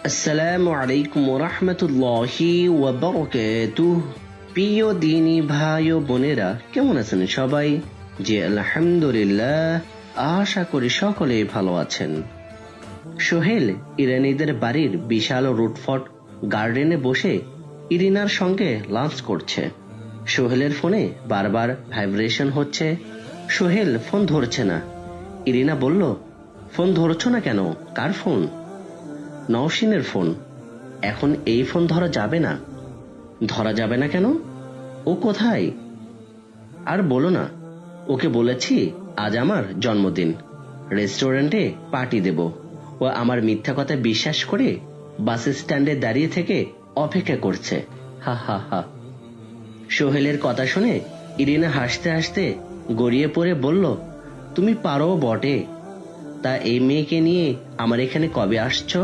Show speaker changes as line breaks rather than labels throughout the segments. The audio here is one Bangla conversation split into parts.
আসসালামু আলাইকুম রাহমাতুল্লাহি ওয়া বারাকাতুহু। প্রিয় দিনী ভাই ও বোনেরা, কেমন আছেন সবাই? জি আলহামদুলিল্লাহ, আশা করি সকলেই ভালো আছেন। সোহেল ইরানিদের বাড়ির বিশাল রুটফট গার্ডেনে বসে ইরিনার সঙ্গে লাঞ্চ করছে। সোহেলের ফোনে বারবার ভাইব্রেশন হচ্ছে। সোহেল ফোন ধরছে না। ইরিনা বলল, ফোন ধরছো না কেন? কার ফোন? নওশিনের ফোন। এখন এই ফোন ধরা যাবে না। ধরা যাবে না কেন? ও কোথায়? আর বলো না, ওকে বলেছি আজ আমার জন্মদিন, রেস্টুরেন্টে পার্টি দেব। ও আমার মিথ্যা কথা বিশ্বাস করে বাস স্ট্যান্ডে দাঁড়িয়ে থেকে অপেক্ষা করছে। হা হা হা। সোহেলের কথা শুনে ইরিনা হাসতে হাসতে গড়িয়ে পড়ে বলল, তুমি পারো বটে। তা এই মেয়েকে নিয়ে আমার এখানে কবে আসছো?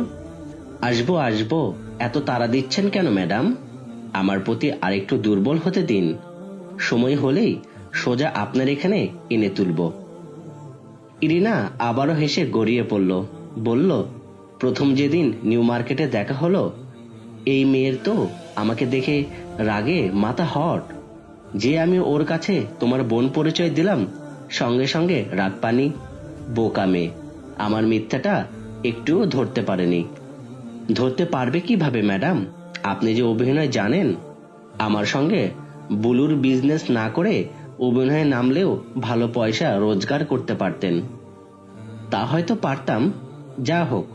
আসবো আসবো, এত তাড়া দিচ্ছেন কেন ম্যাডাম? আমার প্রতি আরেকটু দুর্বল হতে দিন। সময় হলেই সোজা আপনার এখানে এনে তুলব। ইরিনা আবারও হেসে গড়িয়ে পড়ল, বলল, প্রথম যেদিন নিউ মার্কেটে দেখা হলো, এই মেয়ের তো আমাকে দেখে রাগে মাথা হট। যে আমি ওর কাছে তোমার বোন পরিচয় দিলাম, সঙ্গে সঙ্গে রাগ পানি। বোকা মেয়ে, আমার মিথ্যাটা একটুও ধরতে পারেনি। ধরতে পারবে কিভাবে ম্যাডাম? আপনি যে অভিনয় জানেন। আমার সঙ্গে বুলুর বিজনেস না করে অভিনয়ে নামলেও ভালো পয়সা রোজগার করতে পারতেন। তা হয়তো পারতাম। যা হোক,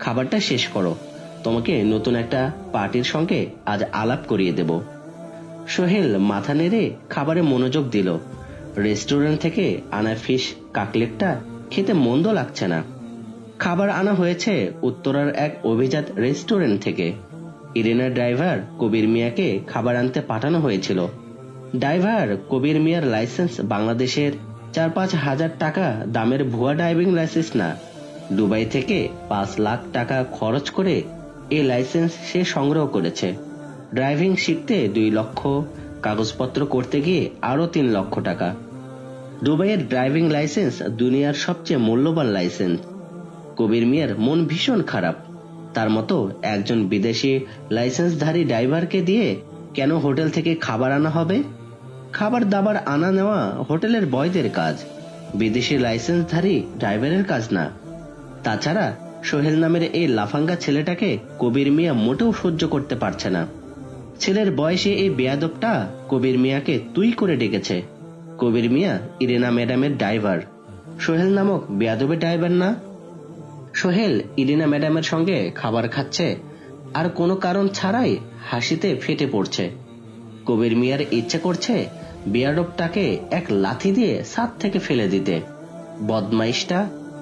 খাবারটা শেষ করো। তোমাকে নতুন একটা পার্টির সঙ্গে আজ আলাপ করিয়ে দেব। সোহেল মাথা নেড়ে খাবারে মনোযোগ দিল। রেস্টুরেন্ট থেকে আনা ফিশ কাটলেটটা খেতে মন্দ লাগছে না। খাবার আনা হয়েছে উত্তরার এক অভিজাত রেস্টুরেন্ট থেকে। ইরিনার ড্রাইভার কবির মিয়াকে খাবার আনতে পাঠানো হয়েছিল। ড্রাইভার কবির মিয়ার লাইসেন্স বাংলাদেশের 4-5 হাজার টাকা দামের ভুয়া ড্রাইভিং লাইসেন্স না, দুবাই থেকে 5 লাখ টাকা খরচ করে এই লাইসেন্স সে সংগ্রহ করেছে। ড্রাইভিং শিখতে 2 লক্ষ, কাগজপত্র করতে গিয়ে আরো 3 লক্ষ টাকা। দুবাইয়ের ড্রাইভিং লাইসেন্স দুনিয়ার সবচেয়ে মূল্যবান লাইসেন্স। কবির মিয়ার মন ভীষণ খারাপ। তার মতো একজন বিদেশি লাইসেন্সধারী ড্রাইভারকে দিয়ে কেন হোটেল থেকে খাবার আনা হবে? খাবার দাবার আনা নেওয়া হোটেলের বয়দের কাজ, বিদেশি লাইসেন্সধারী ড্রাইভারের কাজ না। তাছাড়া সোহেল নামের এই লাফাঙ্গা ছেলেটাকে কবির মিয়া মোটেও সহ্য করতে পারছে না। ছেলের বয়সে এই বেয়াদবটা কবির মিয়াকে তুই করে ডেকেছে। কবির মিয়া ইরিনা ম্যাডামের ড্রাইভার, সোহেল নামক বেয়াদবের ড্রাইভার না। সোহেল ইরিনা ম্যাডামের সঙ্গে খাবার খাচ্ছে আর কোনো কারণ ছাড়াই হাসিতে ফেটে পড়ছে। কবির মিয়ার ইচ্ছে করছে বেয়াদবটাকে এক লাথি দিয়ে ছাদ থেকে ফেলে দিতে। বদমাইশটা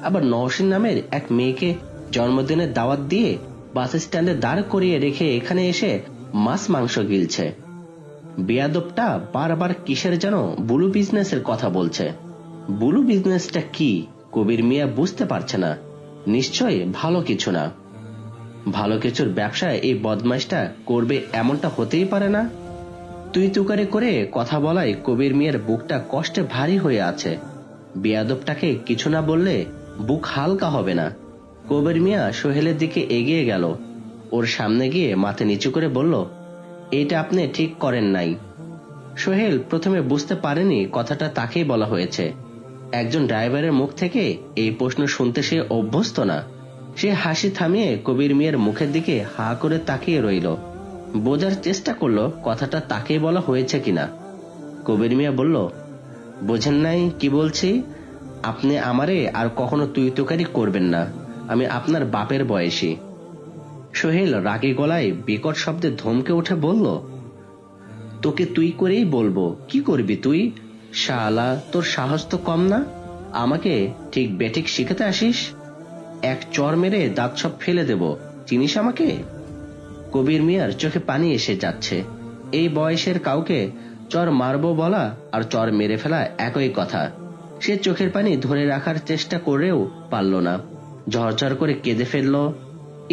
আবার নওশিন নামের এক মেয়েকে জন্মদিনের দাওয়াত দিয়ে বাস স্ট্যান্ডে দাঁড় করিয়ে রেখে এখানে এসে মাছ মাংস গিলছে। বেয়াদবটা বারবার কিসের যেন বুলু বিজনেসের কথা বলছে। বুলু বিজনেসটা কি কবির মিয়া বুঝতে পারছে না। নিশ্চয়ই ভালো কিছু না। ভালো কিছুর ব্যবসায় এই বদমাইশটা করবে এমনটা হতেই পারে না। তুই তুকারে করে কথা বলায় কবির মিয়ার বুকটা কষ্টে ভারী হয়ে আছে। বেয়াদবটাকে কিছু না বললে বুক হালকা হবে না। কবির মিয়া সোহেলের দিকে এগিয়ে গেল। ওর সামনে গিয়ে মাথা নিচু করে বলল, এইটা আপনি ঠিক করেন নাই। সোহেল প্রথমে বুঝতে পারেনি কথাটা তাকেই বলা হয়েছে। একজন ড্রাইভারের মুখ থেকে এই প্রশ্ন শুনতে সে অভ্যস্ত না। সে হাসি থামিয়ে কবির মিয়ার মুখের দিকে হা করে তাকিয়ে রইল। বোঝার চেষ্টা করলো কথাটা তাকেই বলা হয়েছে কিনা। কবির মিয়া বলল, বোঝেন নাই কি বলছি? আপনি আমারে আর কখনো তুই তুকারি করবেন না। আমি আপনার বাপের বয়সী। সোহেল রাগী গলায় বিকট শব্দে ধমকে উঠে বলল, তোকে তুই করেই বলবো। কি করবি তুই? শালা, তোর সাহস তো কম না। আমাকে ঠিক বেঠিক শিখাতে আসিস? এক চর মেরে দাঁত সব ফেলে দেব। চিনিস আমাকে? কবির মিয়ার চোখে পানি এসে যাচ্ছে। এই বয়সের কাউকে চর মারবো বলা আর চর মেরে ফেলা একই কথা। সে চোখের পানি ধরে রাখার চেষ্টা করেও পারল না, ঝরঝর করে কেঁদে ফেলল।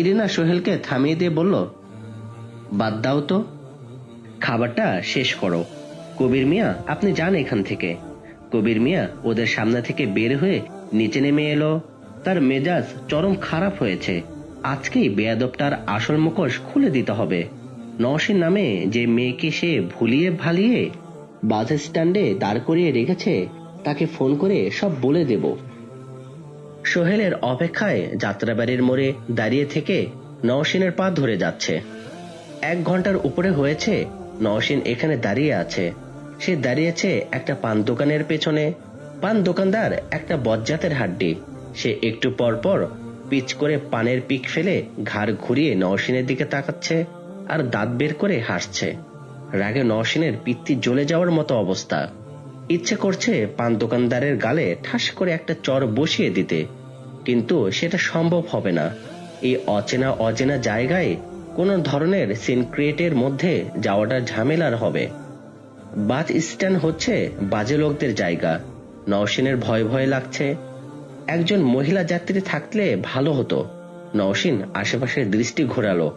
ইরিনা সোহেলকে থামিয়ে দিয়ে বলল, বাদ দাও তো, খাবারটা শেষ করো। কবির মিয়া, আপনি যান এখান থেকে। কবির মিয়া ওদের সামনে থেকে বের হয়ে নিচে নেমে এলো। তার মেজাজ চরম খারাপ হয়েছে। আজকেই বেয়াদবটার আসল মুখোশ খুলে দিতে হবে। নওশীন নামে যে মেয়েকে সে ভুলিয়ে ভালিয়ে বাস স্ট্যান্ডে দাঁড় করিয়ে রেখেছে তাকে ফোন করে সব বলে দেব। সোহেলের অপেক্ষায় যাত্রাবাড়ির মোড়ে দাঁড়িয়ে থেকে নওশীনের পা ধরে যাচ্ছে। 1 ঘন্টার উপরে হয়েছে নওশীন এখানে দাঁড়িয়ে আছে। সে দাঁড়িয়েছে একটা পান দোকানের পেছনে। পান দোকানদার একটা বজ্জাতের হাড্ডি। সে একটু পর পর পিচ করে পানের পিক ফেলে ঘাড় ঘুরিয়ে নওশীনের দিকে তাকাচ্ছে আর দাঁত বের করে হাসছে। রাগে নওশীনের পিত্তি জ্বলে যাওয়ার মতো অবস্থা। ইচ্ছে করছে পান দোকানদারের গালে ঠাস করে একটা চর বসিয়ে দিতে, কিন্তু সেটা সম্ভব হবে না। এই অচেনা অচেনা জায়গায় কোন ধরনের সিন ক্রিয়েটের মধ্যে যাওয়াটা ঝামেলার হবে। বাস স্ট্যান্ড হচ্ছে বাজে লোকদের জায়গা। নওশীনের ভয় ভয় লাগছে। একজন মহিলা যাত্রী থাকলে ভালো হতো। নওশীন আশেপাশে দৃষ্টি ঘোরালো।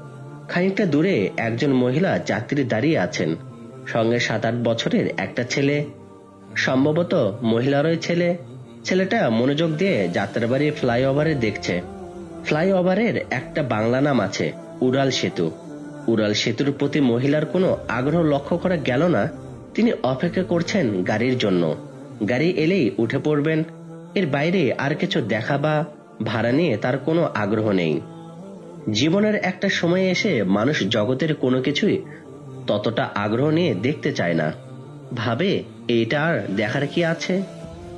খানিকটা দূরে একজন মহিলা যাত্রী দাঁড়িয়ে আছেন, সঙ্গে 7-8 বছরের একটা ছেলে, সম্ভবত মহিলারই ছেলে। ছেলেটা মনোযোগ দিয়ে যাত্রাবাড়ি ফ্লাইওভারে দেখছে। ফ্লাইওভারের একটা বাংলা নাম আছে, উড়াল সেতু। উড়াল সেতুর প্রতি মহিলার কোনো আগ্রহ লক্ষ্য করা গেল না। তিনি অপেক্ষা করছেন গাড়ির জন্য। গাড়ি এলেই উঠে পড়বেন। এর বাইরে আর কিছু দেখা বা ভাড়া নিয়ে তার কোনো আগ্রহ নেই। জীবনের একটা সময় এসে মানুষ জগতের কোনো কিছুই ততটা আগ্রহ নিয়ে দেখতে চায় না। ভাবে এইটা আর দেখার কি আছে।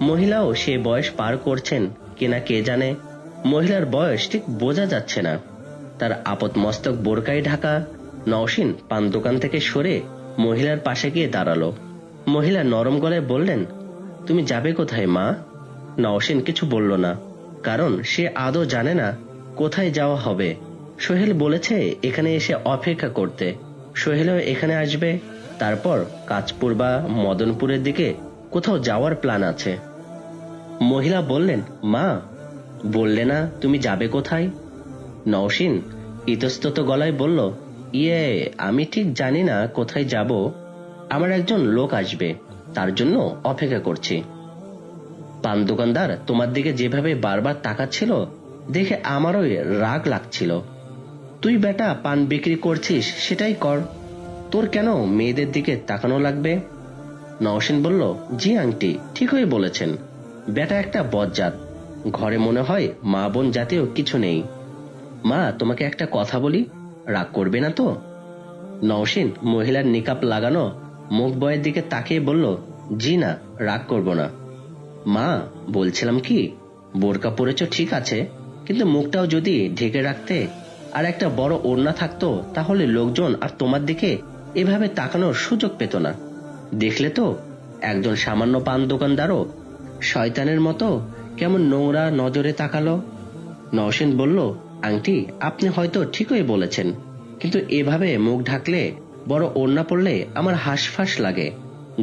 মহিলাও সে বয়স পার করছেন কিনা কে জানে। মহিলার বয়স ঠিক বোঝা যাচ্ছে না। তার আপদ মস্তক বোরকায় ঢাকা। নওশীন পান দোকান থেকে সরে মহিলার পাশে গিয়ে দাঁড়ালো। মহিলা নরম গলায় বললেন, তুমি যাবে কোথায় মা? নওশীন কিছু বলল না, কারণ সে আদৌ জানে না কোথায় যাওয়া হবে। সোহেল বলেছে এখানে এসে অপেক্ষা করতে। সোহেলও এখানে আসবে, তারপর কাঁচপুর বা মদনপুরের দিকে কোথাও যাওয়ার প্ল্যান আছে। মহিলা বললেন, মা বললে না তুমি যাবে কোথায়? নওশীন ইতস্তত গলায় বলল, আমি ঠিক জানি না কোথায় যাব। আমার একজন লোক আসবে, তার জন্য অপেক্ষা করছি। পান দোকানদার তোমার দিকে যেভাবে বারবার তাকাচ্ছিল দেখে আমারও রাগ লাগছিল। তুই বেটা পান বিক্রি করছিস, সেটাই কর, তোর কেন মেয়েদের দিকে তাকানো লাগবে? নওশীন বলল, জি আন্টি, ঠিকই বলেছেন। বেটা একটা বজ্জাত। ঘরে মনে হয় মা বোন জাতীয় কিছু নেই। মা তোমাকে একটা কথা বলি, রাগ করবে না তো? নওশীন মহিলার নিকাব লাগানো মুখ বয়ের দিকে তাকিয়ে বলল, জি না, রাগ করব না। মা বলছিলাম কি, বোরকা পরেছ ঠিক আছে, কিন্তু মুখটাও যদি ঢেকে রাখতে আর একটা বড় ওড়না থাকতো, তাহলে লোকজন আর তোমার দিকে এভাবে তাকানোর সুযোগ পেত না। দেখলে তো একজন সামান্য পান দোকানদারও শয়তানের মতো কেমন নোংরা নজরে তাকালো। নওশীন বলল, আন্টি আপনি হয়তো ঠিকই বলেছেন, কিন্তু এভাবে মুখ ঢাকলে, বড় ওড়না পড়লে আমার হাঁসফাঁস লাগে,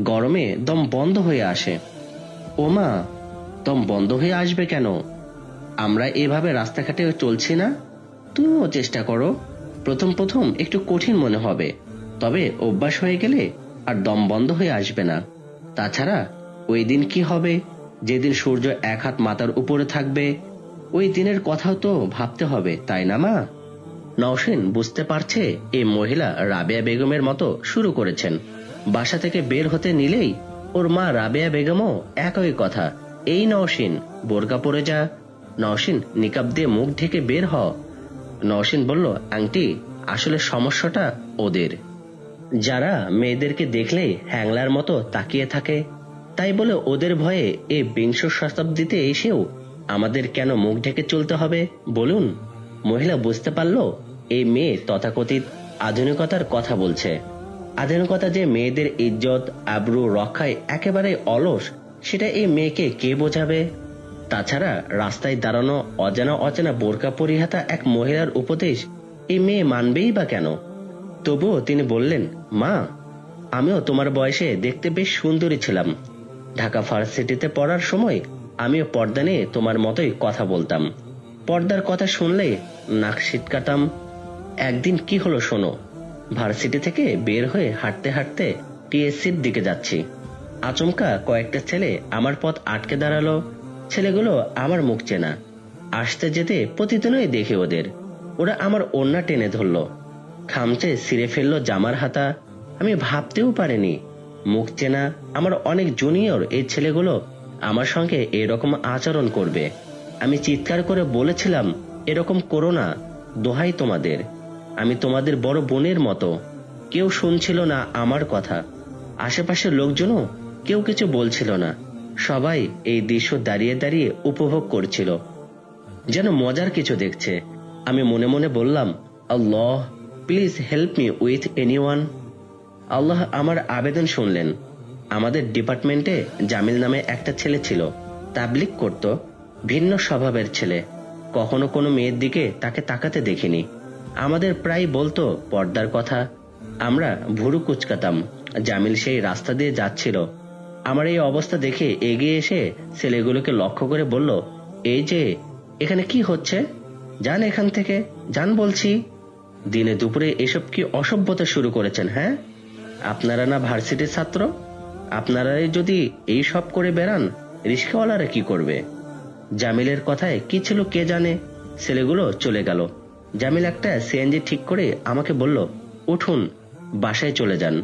গরমে দম বন্ধ হয়ে আসে। ও মা, দম বন্ধ হয়ে আসবে কেন? আমরা এভাবে রাস্তাঘাটে চলছি না? তুমিও চেষ্টা করো। প্রথম প্রথম একটু কঠিন মনে হবে, তবে অভ্যাস হয়ে গেলে আর দম বন্ধ হয়ে আসবে না। তাছাড়া ওই দিন কি হবে, যেদিন সূর্য 1 হাত মাথার উপরে থাকবে, ওই দিনের কথাও তো ভাবতে হবে, তাই না মা? নওশীন বুঝতে পারছে এই মহিলা রাবেয়া বেগমের মতো শুরু করেছেন। বাসা থেকে বের হতে নিলেই ওর মা রাবেয়া বেগমও একই কথা, এই নওশীন বোরকা পরে যা, নওশীন নিকাব দিয়ে মুখ ঢেকে বের হ। নওশীন বলল, আন্টি আসলে সমস্যাটা ওদের, যারা মেয়েদেরকে দেখলে হ্যাংলার মতো তাকিয়ে থাকে। তাই বলে ওদের ভয়ে এই 20 শতাব্দীতে এসেও আমাদের কেন মুখ ঢেকে চলতে হবে বলুন? মহিলা বুঝতে পারল এই মেয়ে তথাকথিত আধুনিকতার কথা বলছে। আধুনিকতা যে মেয়েদের ইজ্জত আবরু রক্ষায় একেবারে অলস, সেটা এই মেয়েকে কে বোঝাবে? তাছাড়া রাস্তায় দাঁড়ানো অজানা অচেনা বোরকা পরিহাতা এক মহিলার উপদেশ এই মেয়ে মানবেই বা কেন? তবুও তিনি বললেন, মা আমিও তোমার বয়সে দেখতে বেশ সুন্দরী ছিলাম। ঢাকা ভার্সিটিতে পড়ার সময় আমিও পর্দা নিয়ে তোমার মতোই কথা বলতাম। পর্দার কথা শুনলে নাক সিটকাতাম। একদিন কি হলো শোনো, ভার্সিটি থেকে বের হয়ে হাঁটতে হাঁটতে টিএসসির দিকে যাচ্ছি। আচমকা কয়েকটা ছেলে আমার পথ আটকে দাঁড়ালো। ছেলেগুলো আমার মুখ চেনা, আসতে যেতে প্রতিদিনই দেখি ওদের। ওরা আমার ওড়না টেনে ধরলো, খামচে ছিঁড়ে ফেললো জামার হাতা। আমি ভাবতেও পারিনি মুখ চেনা আমার অনেক জুনিয়র এই ছেলেগুলো আমার সঙ্গে এরকম আচরণ করবে। আমি চিৎকার করে বলেছিলাম, এরকম করো না, দোহাই তোমাদের, আমি তোমাদের বড় বোনের মতো। কেউ শুনছিল না আমার কথা, আশেপাশের লোকজনও কেউ কিছু বলছিল না। সবাই এই দৃশ্য দাঁড়িয়ে দাঁড়িয়ে উপভোগ করছিল, যেন মজার কিছু দেখছে। আমি মনে মনে বললাম, আল্লাহ please help me with anyone. আল্লাহ আমার আবেদন শুনলেন। আমাদের ডিপার্টমেন্টে জামিল নামে একটা ছেলে ছিল, তাবলিগ করত, ভিন্ন স্বভাবের ছেলে। কখনো কোনো মেয়ের দিকে তাকে তাকাতে দেখিনি। আমাদের প্রায় বলতো পর্দার কথা। আমরা ভুরু কুচকাতাম। জামিল সেই রাস্তা দিয়ে যাচ্ছিল, আমার এই অবস্থা দেখে এগিয়ে এসে ছেলেগুলোকে লক্ষ্য করে বলল, এই যে এখানে কি হচ্ছে, যান এখান থেকে, যান বলছি। দিনে দুপুরে এসব কি অসভ্যতা শুরু করেছেন? হ্যাঁ, আপনারা না ভার্সিটির ছাত্র? আপনারাই যদি এই সব করে বেড়ান, রিস্কাওয়ালারা কি করবে? জামিলের কথায় কি ছিল কে জানে। ছেলেগুলো চলে গেল। জামিল একটা সিএনজি ঠিক করে আমাকে বলল, উঠুন, বাসায় চলে যান।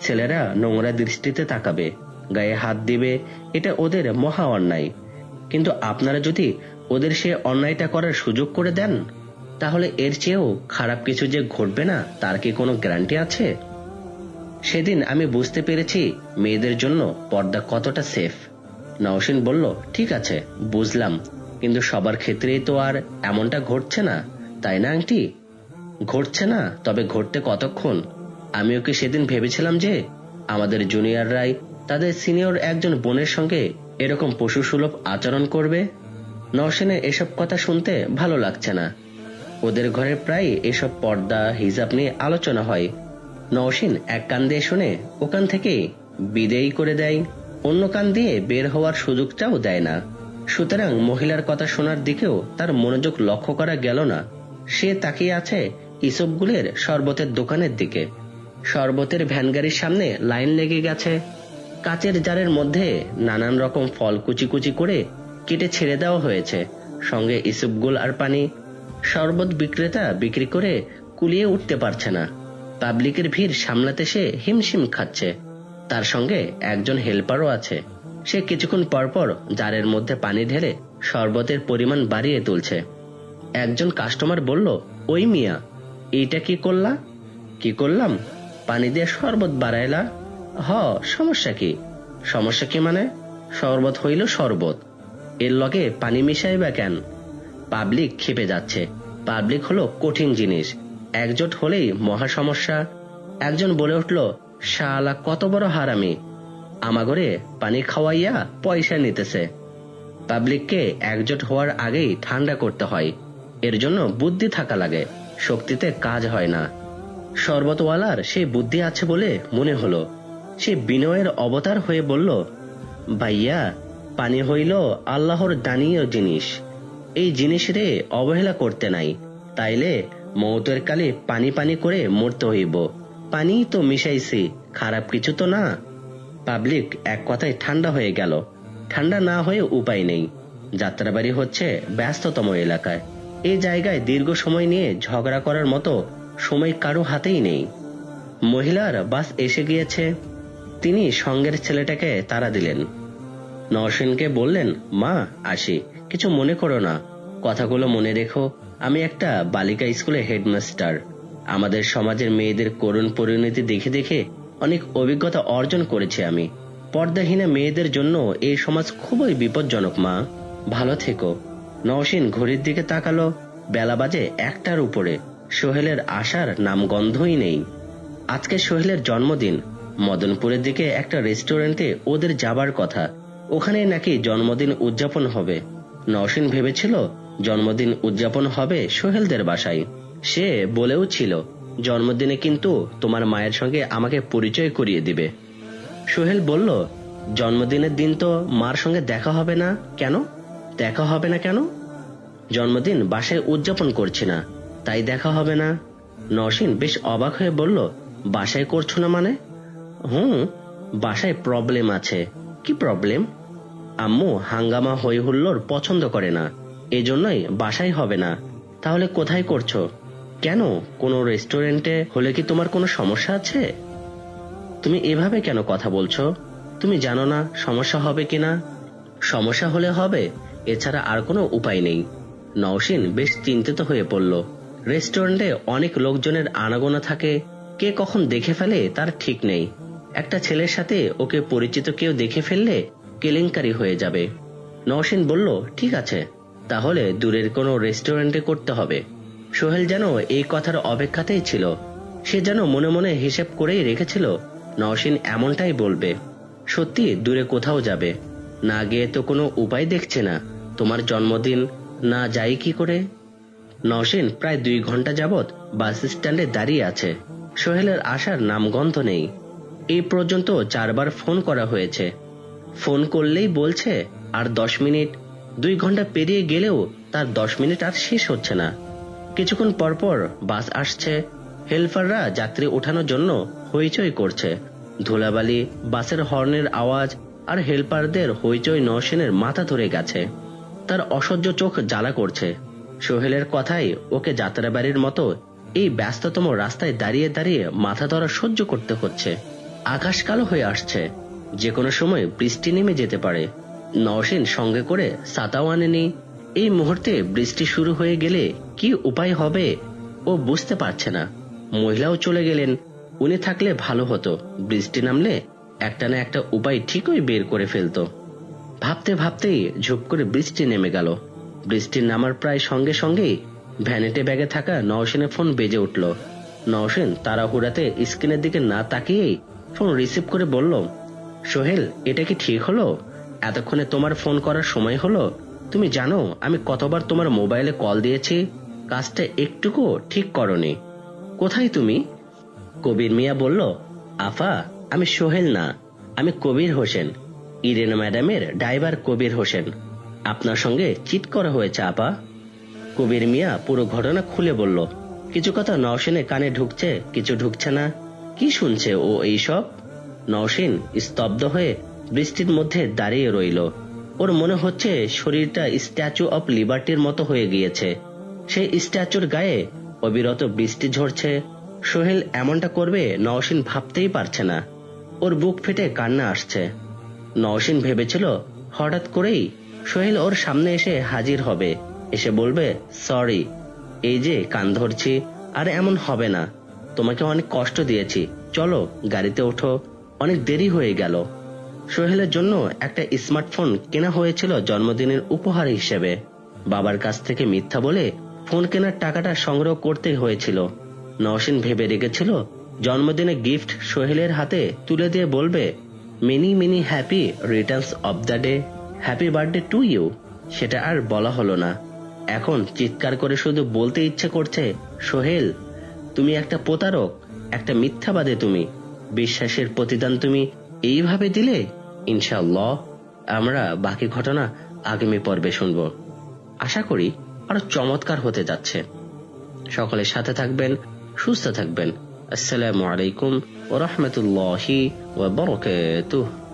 ছেলেরা নোংরা দৃষ্টিতে তাকাবে, গায়ে হাত দিবে, এটা ওদের মহা অন্যায়। কিন্তু আপনারা যদি ওদের সে অন্যায়টা করার সুযোগ করে দেন, তাহলে এর চেয়েও খারাপ কিছু যে ঘটবে না তার কি কোনো গ্যারান্টি আছে? সেদিন আমি বুঝতে পেরেছি মেয়েদের জন্য পর্দা কতটা সেফ। নওশিন বলল, ঠিক আছে বুঝলাম, কিন্তু সবার ক্ষেত্রেই তো আর এমনটা ঘটছে না, তাই না আন্টি? ঘটছে না, তবে ঘটতে কতক্ষণ? আমিও কি সেদিন ভেবেছিলাম যে আমাদের জুনিয়ররাই তাদের সিনিয়র একজন বোনের সঙ্গে এরকম পশুসুলভ আচরণ করবে? নওশিনের এসব কথা শুনতে ভালো লাগছে না। ওদের ঘরে প্রায় এসব পর্দা হিজাব নিয়ে আলোচনা হয়। নওশিন এক কান দিয়ে শুনে ওখান থেকে বিদেয় করে দেয়, অন্য কান দিয়ে বের হওয়ার সুযোগটাও দেয় না। সুতরাং মহিলার কথা শোনার দিকেও তার মনোযোগ লক্ষ্য করা গেল না। সে তাকিয়ে আছে ইসবগুলের শরবতের দোকানের দিকে। শরবতের ভ্যানগাড়ির সামনে লাইন লেগে গেছে। কাচের জারের মধ্যে নানান রকম ফল কুচি কুচি করে কেটে ছেড়ে দেওয়া হয়েছে, সঙ্গে ইসবগুল আর পানি। শরবত বিক্রেতা বিক্রি করে কুলিয়ে উঠতে পারছে না। পাবলিকের ভিড় সামলাতে সে হিমশিম খাচ্ছে। তার সঙ্গে একজন হেল্পারও আছে। সে কিছুক্ষণ পরপর জারের মধ্যে পানি ঢেলে শরবতের পরিমাণ বাড়িয়ে তুলছে। একজন কাস্টমার বলল, ওই মিয়া, এইটা কি করলা? কি করলাম? পানি দিয়ে শরবত বাড়াইলা? হ, সমস্যা কি? সমস্যা কি মানে? শরবত হইল শরবত, এর লগে পানি মিশাইবা কেন? পাবলিক ক্ষেপে যাচ্ছে। পাবলিক হলো কঠিন জিনিস, একজোট হলেই মহা সমস্যা। একজন বলে উঠল, শালা কত বড় হারামি, আমাগরে পানি খাওয়াইয়া পয়সা নিতেছে। পাবলিককে একজোট হওয়ার আগেই ঠান্ডা করতে হয়, এর জন্য বুদ্ধি থাকা লাগে, শক্তিতে কাজ হয় না। শরবতওয়ালার সেই বুদ্ধি আছে বলে মনে হলো। সে বিনয়ের অবতার হয়ে বলল, ভাইয়া, পানি হইল আল্লাহর দানীয় জিনিস, এই জিনিসরে অবহেলা করতে নাই, তাইলে মৌতের কালে পানি পানি করে মরতে হইব। পানি তো মিশাইছি, খারাপ কিছু তো না। পাবলিক এক কথায় ঠান্ডা হয়ে গেল। ঠান্ডা না হয়ে উপায় নেই। যাত্রাবাড়ি হচ্ছে ব্যস্ততম এলাকায়। এই জায়গায় দীর্ঘ সময় নিয়ে ঝগড়া করার মতো সময় কারো হাতেই নেই। মহিলার বাস এসে গিয়েছে। তিনি সঙ্গের ছেলেটাকে তাড়া দিলেন। নওশিনকে বললেন, মা আসি, কিছু মনে করো না, কথাগুলো মনে রেখো, আমি একটা বালিকা স্কুলে হেডমাস্টার। আমাদের সমাজের মেয়েদের করুণ পরিণতি দেখে দেখে অনেক অভিজ্ঞতা অর্জন করেছি আমি। পর্দাহীনা মেয়েদের জন্য এই সমাজ খুবই বিপজ্জনক। মা, ভালো থেকো। নওশিন ঘড়ির দিকে তাকালো, বেলা বাজে 1টার উপরে। সোহেলের আসার নাম গন্ধই নেই। আজকে সোহেলের জন্মদিন। মদনপুরের দিকে একটা রেস্টুরেন্টে ওদের যাবার কথা, ওখানে নাকি জন্মদিন উদযাপন হবে। নওশিন ভেবেছিল জন্মদিন উদযাপন হবে সোহেলদের বাসায়। সে বলেও ছিল, জন্মদিনে কিন্তু তোমার মায়ের সঙ্গে আমাকে পরিচয় করিয়ে দিবে। সোহেল বলল, জন্মদিনের দিন তো মার সঙ্গে দেখা হবে না কেন? দেখা হবে না কেন? জন্মদিন বাসায় উদযাপন করছি না, তাই দেখা হবে না। নওশিন বেশ অবাক হয়ে বলল, বাসায় করছো না মানে? বাসায় প্রবলেম আছে। কি প্রবলেম? আম্মু হাঙ্গামা হই হুল্লোড় পছন্দ করে না, এজন্যই বাসায় হবে না। তাহলে কোথায় করছো? কেন, কোনো রেস্টুরেন্টে হলে কি তোমার কোনো সমস্যা আছে? তুমি এভাবে কেন কথা বলছো? তুমি জানো না সমস্যা হবে কিনা? সমস্যা হলে হবে, এছাড়া আর কোনো উপায় নেই। নওশীন বেশ চিন্তিত হয়ে পড়ল। রেস্টুরেন্টে অনেক লোকজনের আনাগোনা থাকে, কে কখন দেখে ফেলে তার ঠিক নেই। একটা ছেলের সাথে ওকে পরিচিত কেউ দেখে ফেললে কেলেঙ্কারি হয়ে যাবে। নওশীন বলল, ঠিক আছে, তাহলে দূরের কোনো রেস্টুরেন্টে করতে হবে। সোহেল যেন এই কথার অপেক্ষাতেই ছিল। সে যেন মনে মনে হিসেব করেই রেখেছিল নওশীন এমনটাই বলবে। সত্যি দূরে কোথাও যাবে না, গিয়ে তো কোনো উপায় দেখছে না। তোমার জন্মদিন না যাই কি করে? নওশীন প্রায় 2 ঘন্টা যাবৎ বাস স্ট্যান্ডে দাঁড়িয়ে আছে। সোহেলের আসার নামগন্ধ নেই। এই পর্যন্ত 4 বার ফোন করা হয়েছে। ফোন করলেই বলছে আর 10 মিনিট। 2 ঘন্টা পেরিয়ে গেলেও তার 10 মিনিট আর শেষ হচ্ছে না। কিছুক্ষণ পরপর বাস আসছে। হেল্পাররা যাত্রী ওঠানোর জন্য হইচই করছে। ধুলাবালি, বাসের হর্নের আওয়াজ আর হেল্পারদের হইচই নওশীনের মাথা ধরে গেছে। তার অসহ্য চোখ জ্বালা করছে। সোহেলের কথাই ওকে যাত্রাবাড়ির মতো এই ব্যস্ততম রাস্তায় দাঁড়িয়ে দাঁড়িয়ে মাথা ধরা সহ্য করতে হচ্ছে। আকাশ কালো হয়ে আসছে, যে কোনো সময় বৃষ্টি নেমে যেতে পারে। নওশীন সঙ্গে করে ছাতাও আনেনি। এই মুহূর্তে বৃষ্টি শুরু হয়ে গেলে কি উপায় হবে ও বুঝতে পারছে না। মহিলাও চলে গেলেন, উনি থাকলে ভালো হতো। বৃষ্টি নামলে একটা না একটা উপায় ঠিকই বের করে ফেলতো। ভাবতে ভাবতেই ঝুপ করে বৃষ্টি নেমে গেল। বৃষ্টির নামার প্রায় সঙ্গে সঙ্গেই ভ্যানিটি ব্যাগে থাকা নওশীনের ফোন বেজে উঠল। নওশীন তাড়াহুড়াতে স্ক্রিনের দিকে না তাকিয়েই ফোন রিসিভ করে বলল, সোহেল, এটা কি ঠিক হলো? এতক্ষণে তোমার ফোন করার সময় হলো? তুমি জানো আমি কতবার তোমার মোবাইলে কল দিয়েছি, কাজটা একটুকু ঠিক করনি। কোথায় তুমি? কবির মিয়া বলল, আফা, আমি সোহেল না, আমি কবির হোসেন, ইরেনা ম্যাডামের ড্রাইভার কবির হোসেন। আপনার সঙ্গে চিট করা হয়েছে আপা। কবির মিয়া পুরো ঘটনা খুলে বলল। কিছু কথা নওশীনের কানে ঢুকছে, কিছু ঢুকছে না। কি শুনছে ও এইসব? নওশীন স্তব্ধ হয়ে বৃষ্টির মধ্যে দাঁড়িয়ে রইল। ওর মনে হচ্ছে শরীরটা স্ট্যাচু অব লিবার্টির মতো হয়ে গিয়েছে। সেই স্ট্যাচুর গায়ে অবিরত বৃষ্টি ঝরছে। সোহেল এমনটা করবে নওশীন ভাবতেই পারছে না। ওর বুক ফেটে কান্না আসছে। নওশীন ভেবেছিল হঠাৎ করেই সোহেল ওর সামনে এসে হাজির হবে, এসে বলবে, সরি, এই যে কান ধরছি, আর এমন হবে না, তোমাকে অনেক কষ্ট দিয়েছি, চলো গাড়িতে ওঠো, অনেক দেরি হয়ে গেল। সোহেলের জন্য একটা স্মার্টফোন কেনা হয়েছিল জন্মদিনের উপহার হিসেবে। বাবার কাছ থেকে মিথ্যা বলে ফোন কেনার টাকাটা সংগ্রহ করতে হয়েছিল। নওশীন ভেবে রেখেছিল জন্মদিনে গিফট সোহেলের হাতে তুলে দিয়ে বলবে, many many happy returns of the day, happy birthday to you. সেটা আর বলা হলো না। এখন চিৎকার করে শুধু বলতে ইচ্ছে করছে, সোহেল, তুমি একটা প্রতারক, একটা মিথ্যাবাদী। তুমি বিশ্বাসের প্রতিদান তুমি এইভাবে দিলে। ইনশাআল্লাহ আমরা বাকি ঘটনা আগামী পর্বে শুনব। আশা করি আরো চমৎকার হতে যাচ্ছে। সকলের সাথে থাকবেন, সুস্থ থাকবেন। আসসালামু আলাইকুম ওয়া রাহমাতুল্লাহি ওয়া বারাকাতুহু।